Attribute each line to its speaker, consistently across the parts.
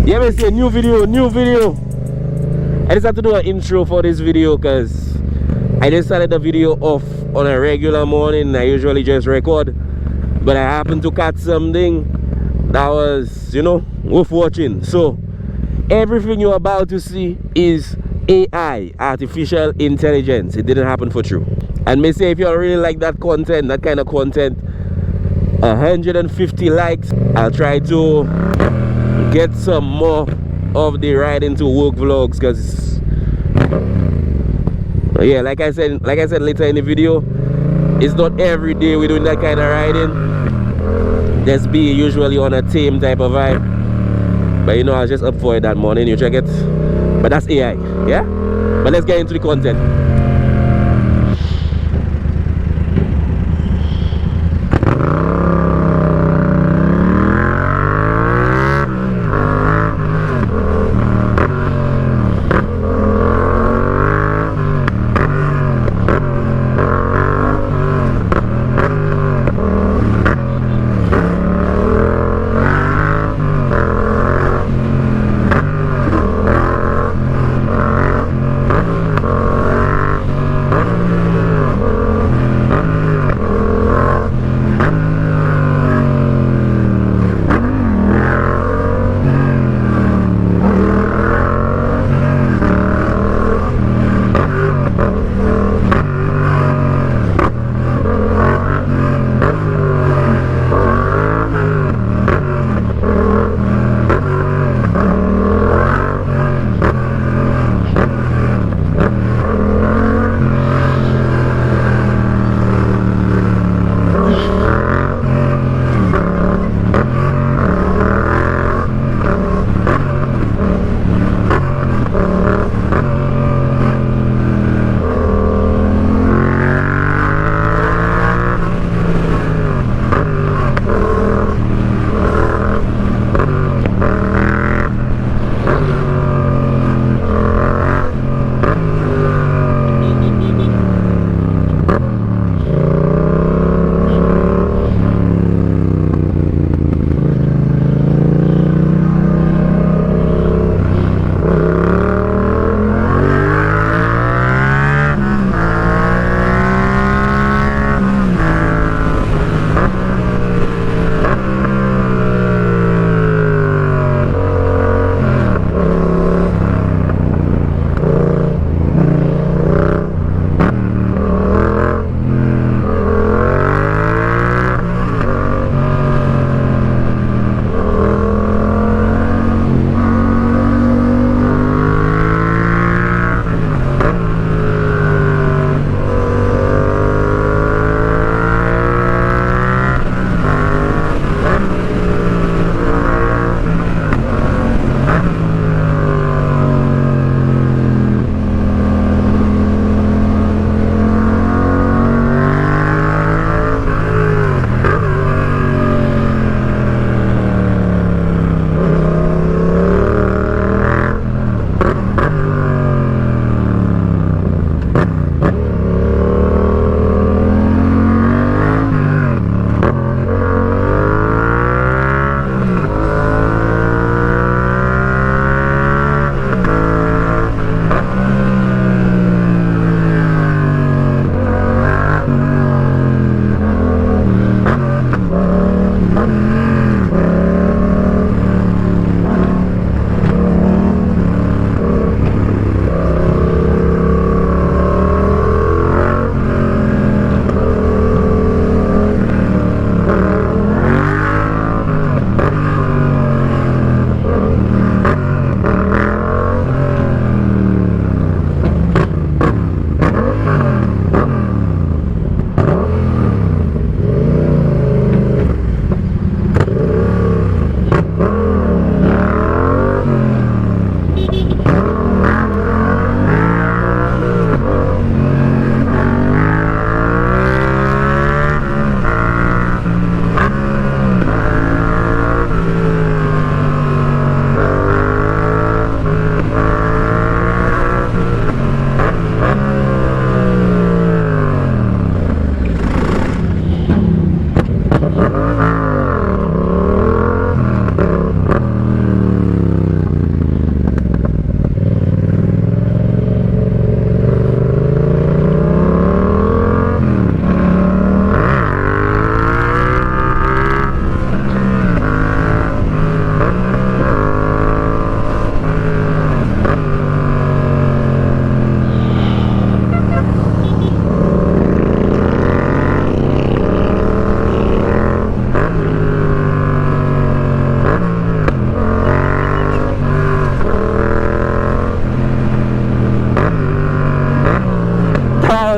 Speaker 1: Yeah, we see a new video. I just had to do an intro for this video because I just started the video off on a regular morning. I usually just record, but I happened to catch something that was, you know, worth watching. So everything you're about to see is AI, artificial intelligence. It didn't happen for true. And may say if you really like that content, that kind of content, 150 likes, I'll try to get some more of the riding to work vlogs, because yeah, like I said later in the video, it's not every day we're doing that kind of riding. Just be usually on a tame type of vibe. But you know, I was just up for it that morning, you check it. But that's AI, yeah? But let's get into the content.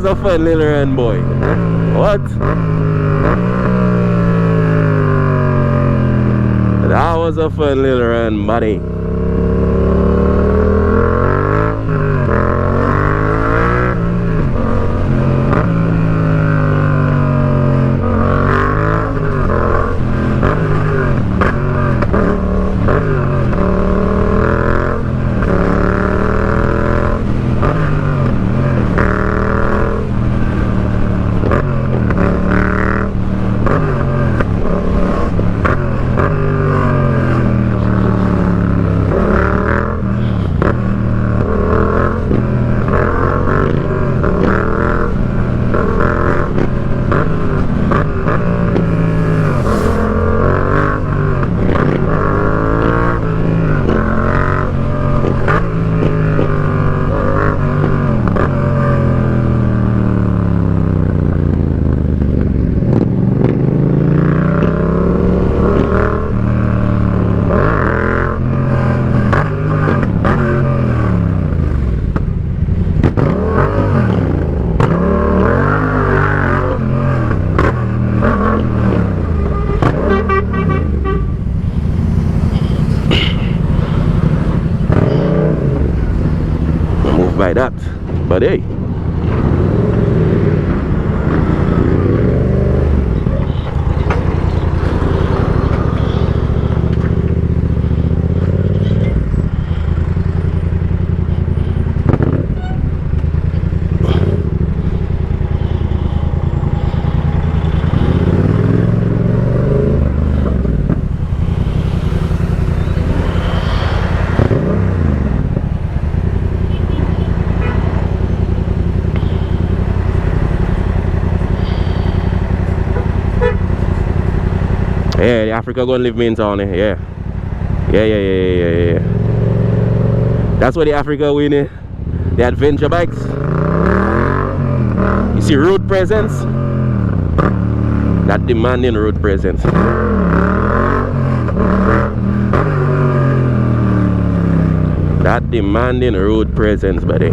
Speaker 1: was a fun little run, boy. What? That was a fun little run, buddy. Like that, but hey, yeah, the Africa gonna leave me in town, yeah. That's what the Africa win, the adventure bikes. You see road presence, that demanding road presence. That demanding road presence, buddy.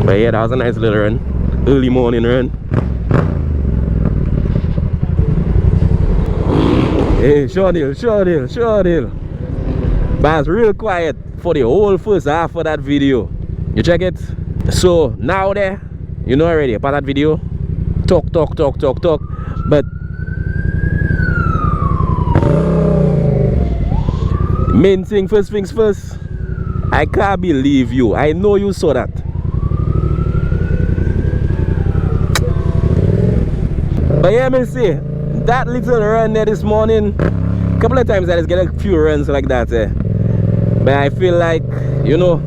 Speaker 1: But yeah, that was a nice little run. Early morning run. Hey, short hill. But it's real quiet for the whole first half of that video. You check it? So now there, you know already about that video. Talk. But main thing, first things first. I can't believe you. I know you saw that. But yeah, me see that little run there this morning. A couple of times I just get a few runs like that. But I feel like, you know,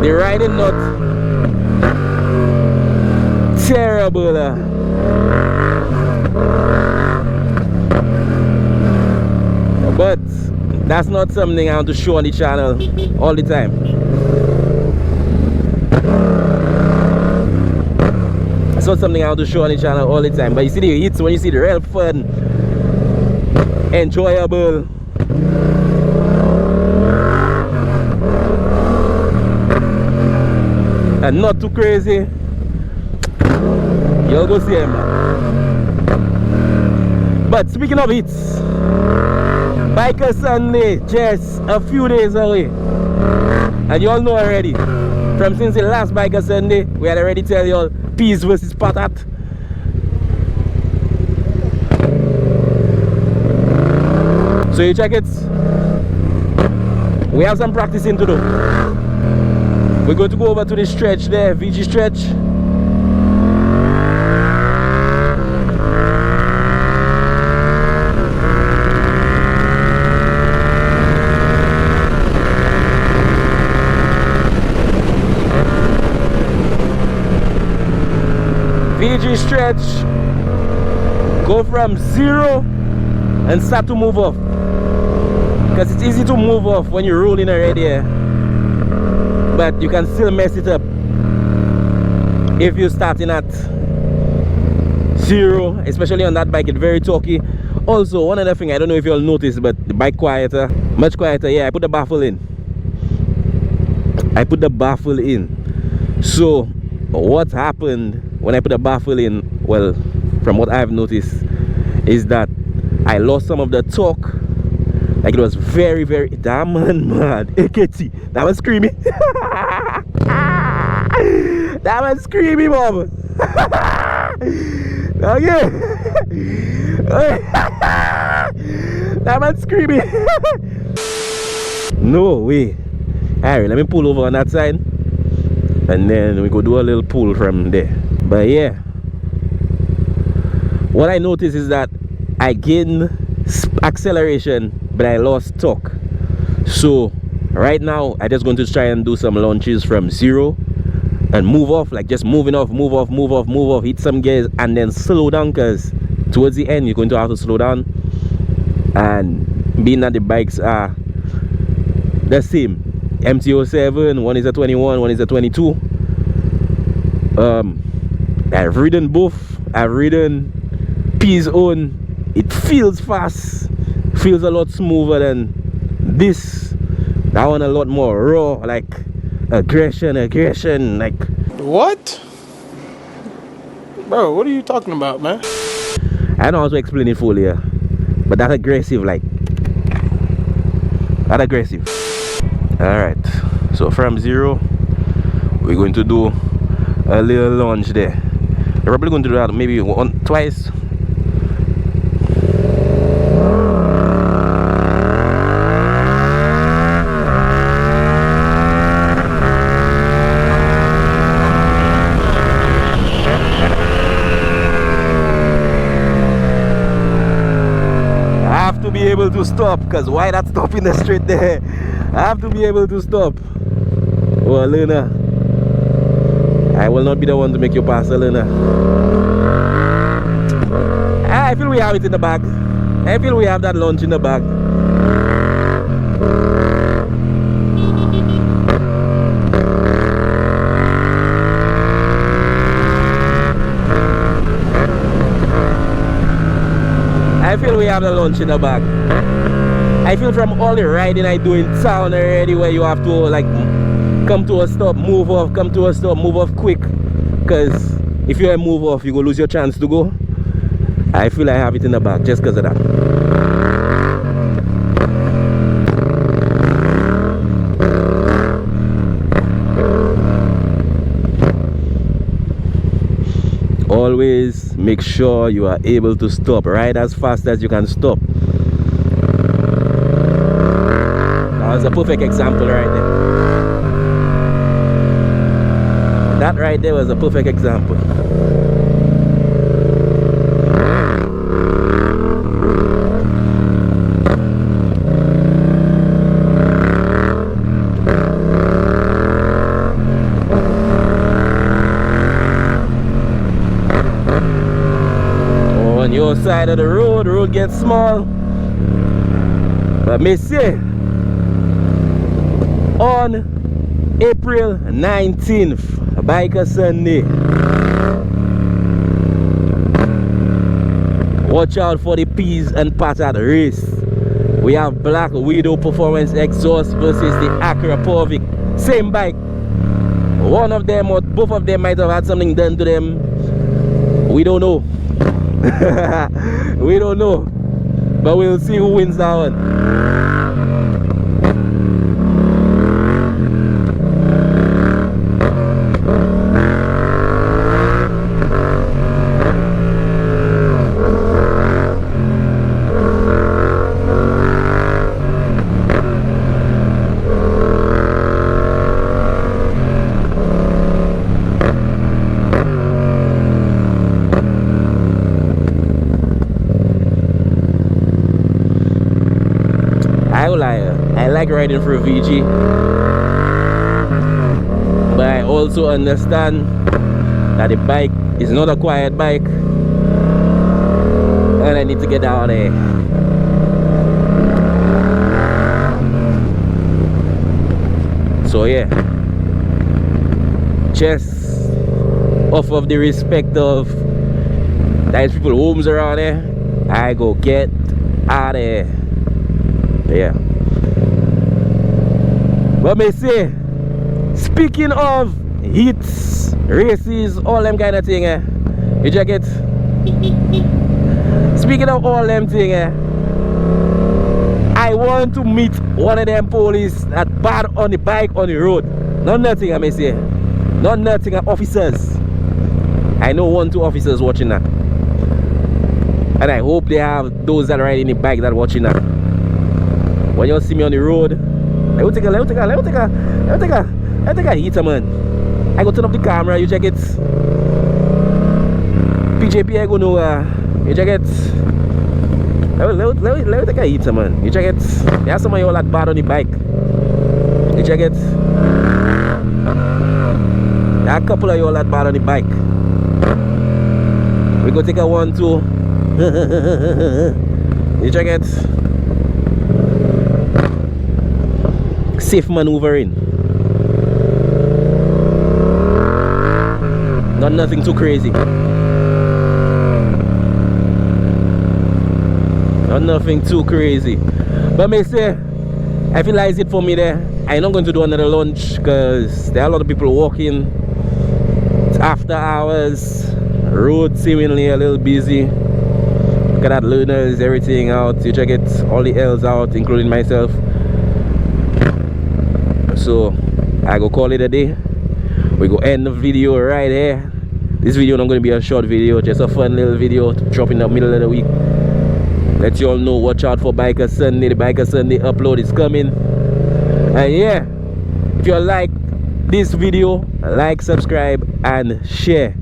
Speaker 1: the riding not terrible. But that's not something I want to show on the channel all the time. It's not something I want to show on the channel all the time. But you see the hits, when you see the real fun, enjoyable, and not too crazy, you'll go see him. But speaking of hits, Biker Sunday just a few days away, and you all know already. From since the last Biker Sunday, we had already tell you all Peace versus Patat. So you check it. We have some practicing to do. We're going to go over to the stretch there, VG stretch. VG stretch, go from 0 and start to move off, because it's easy to move off when you're rolling already, but you can still mess it up if you're starting at 0, especially on that bike. It's very talky. Also, one other thing, I don't know if you'll notice, but the bike quieter, much quieter. Yeah, I put the baffle in. So what happened when I put the baffle in, well, from what I've noticed, is that I lost some of the torque. Like, it was very, very, damn man, mad. AKT, that was screaming. That was screaming, Bob. Okay. That man screaming. No way. Alright, let me pull over on that side, and then we go do a little pull from there. But yeah, what I noticed is that I gained acceleration, but I lost torque. So right now I just going to try and do some launches from 0 and move off, like just moving off, move off, hit some gears, and then slow down, because towards the end you're going to have to slow down. And being that the bikes are the same, MT-07, one is a 21, one is a 22. I've ridden both. I've ridden P's own. It feels fast, feels a lot smoother than this. That one a lot more raw, like aggression, like.
Speaker 2: What? Bro, what are you talking about, man?
Speaker 1: I don't know how to explain it fully, yeah. But that aggressive, like. That aggressive. Alright, so from 0 we're going to do a little launch there. We're probably going to do that maybe twice. I have to be able to stop, because why not stop in the straight there? I have to be able to stop. Oh, Lena, I will not be the one to make you pass, Lena. I feel we have it in the bag. I feel we have that launch in the bag. I feel we have the launch in the bag. I feel from all the riding I do in town already, where you have to like come to a stop, move off, come to a stop, move off quick, because if you move off you go lose your chance to go. I feel I have it in the back just because of that. Always make sure you are able to stop, ride as fast as you can stop. That was a perfect example right there. That right there was a perfect example. On your side of the road gets small. But me say, on April 19th, Biker Sunday, watch out for the Peas and Patat race. We have Black Widow Performance Exhaust versus the Acura Porvic. Same bike. One of them or both of them might have had something done to them. We don't know. We don't know, but we'll see who wins that one. I like riding for a VG, but I also understand that the bike is not a quiet bike and I need to get down there. So yeah, just off of the respect of there's people homes around there, I go get out of here. Yeah. But me say, speaking of hits, races, all them kind of thing, you check it. Speaking of all them thing, I want to meet one of them police that bad on the bike on the road. Not nothing, I may say. Not nothing, officers. I know 1-2 officers watching that. And I hope they have those that ride in the bike that watching that. When you see me on the road, let me take a heater, man. I go turn up the camera, you check it. PJP, I go know, you check it. Let me take a heater, man. You check it. There's some of y'all that bad on the bike. You check it. There are a couple of y'all that bad on the bike. We go take a 1-2. You check it. Safe maneuvering. Not nothing too crazy. Not nothing too crazy. But may say, I feel like it's it for me there. I'm not going to do another lunch because there are a lot of people walking. It's after hours. Road seemingly a little busy. Look at that, learners, everything out. You check it, all the L's out, including myself. So I go call it a day. We go end the video right here. This video not going to be a short video, just a fun little video to drop in the middle of the week. Let you all know, watch out for Biker Sunday. The Biker Sunday upload is coming. And yeah, if you like this video, like, subscribe and share.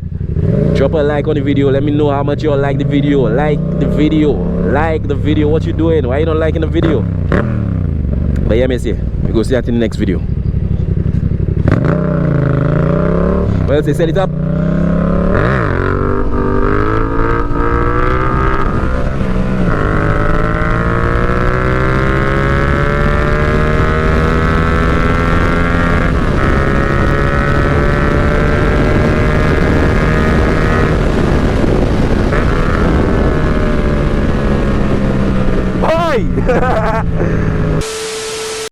Speaker 1: Drop a like on the video. Let me know how much you all like the video. Like the video. Like the video. What you doing? Why you not liking the video? But yeah, me see. We go see that in the next video. Well, say set it up. Bye.